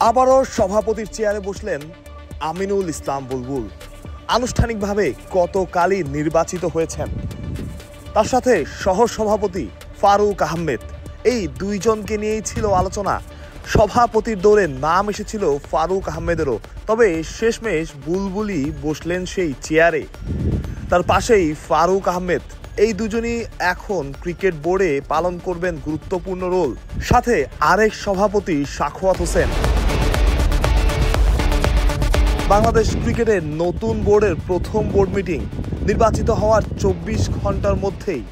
আবারও সভাপতির চেয়ারে বসলেন আমিনুল ইসলাম বুলবুল। আনুষ্ঠানিকভাবে গতকালই নির্বাচিত হয়েছেন। তার সাথে সহ সভাপতি ফারুক আহমেদ, এই দুইজনকে নিয়েই ছিল আলোচনা। সভাপতির দৌড়ে নাম এসেছিল ফারুক আহমেদেরও, তবে শেষমেশ বুলবুলই বসলেন সেই চেয়ারে। তার পাশেই ফারুক আহমেদ। এই দুজনই এখন ক্রিকেট বোর্ডে পালন করবেন গুরুত্বপূর্ণ রোল। সাথে আরেক সভাপতি সাখাওয়াত হোসেন। বাংলাদেশ ক্রিকেটের নতুন বোর্ডের প্রথম বোর্ড মিটিং নির্বাচিত হওয়ার 24 ঘন্টার মধ্যেই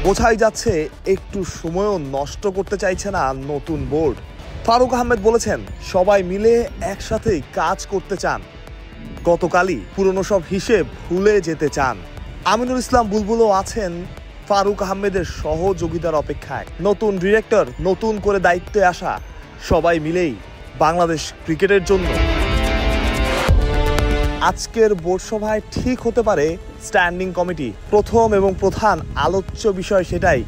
বোঝাই যাচ্ছে একটু সময়ও নষ্ট করতে চাইছে না নতুন বোর্ড। ফারুক আহমেদ বলেছেন সবাই মিলে একসাথেই কাজ করতে চান, গতকালই পুরনো সব হিসেব ভুলে যেতে চান। আমিনুল ইসলাম বুলবুলও আছেন ফারুক আহমেদের সহযোগিতার অপেক্ষায়। নতুন ডিরেক্টর, নতুন করে দায়িত্বে আসা, সবাই মিলেই বাংলাদেশ ক্রিকেটের জন্য। আজকের বোর্ড সভায় ঠিক হতে পারে স্ট্যান্ডিং কমিটি। প্রথম এবং প্রধান আলোচ্য বিষয় সেটাই,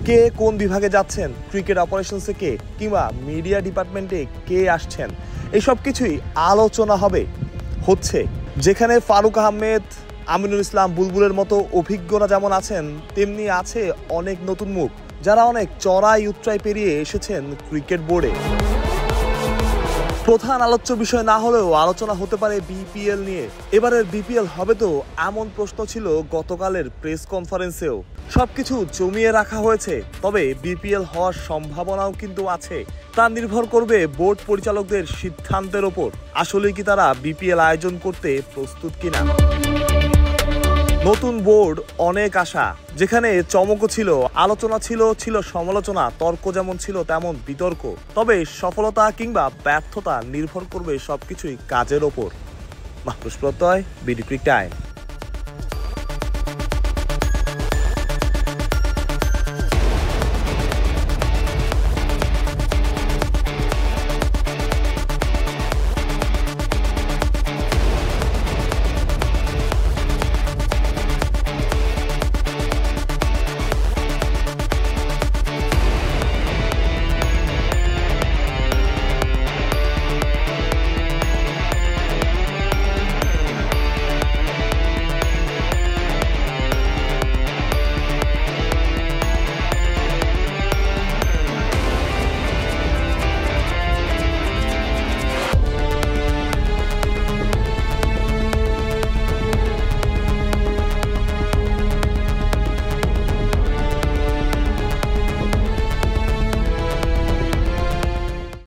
কে কোন বিভাগে যাচ্ছেন, ক্রিকেট অপারেশনসে কে, কিংবা মিডিয়া ডিপার্টমেন্টে কে আসছেন, এইসব কিছুই আলোচনা হচ্ছে। যেখানে ফারুক আহমেদ, আমিনুল ইসলাম বুলবুলের মতো অভিজ্ঞরা যেমন আছেন, তেমনি আছে অনেক নতুন মুখ যারা অনেক চড়াই উতরাই পেরিয়ে এসেছেন ক্রিকেট বোর্ডে। প্রধান আলোচ্য বিষয় না হলেও আলোচনা হতে পারে বিপিএল নিয়ে। এবারের বিপিএল হবে তো, এমন প্রশ্ন ছিল গতকালের প্রেস কনফারেন্সেও। সবকিছু জমিয়ে রাখা হয়েছে, তবে বিপিএল হওয়ার সম্ভাবনাও কিন্তু আছে। তা নির্ভর করবে বোর্ড পরিচালকদের সিদ্ধান্তের ওপর। আসলে কি তারা বিপিএল আয়োজন করতে প্রস্তুত কিনা। নতুন বোর্ড, অনেক আশা। যেখানে চমকও ছিল, আলোচনা ছিল সমালোচনা, তর্ক যেমন ছিল তেমন বিতর্ক। তবে সফলতা কিংবা ব্যর্থতা নির্ভর করবে সবকিছুই কাজের ওপর। মাহফুজ প্রত্যয়, বিডি ক্রিক টাইম।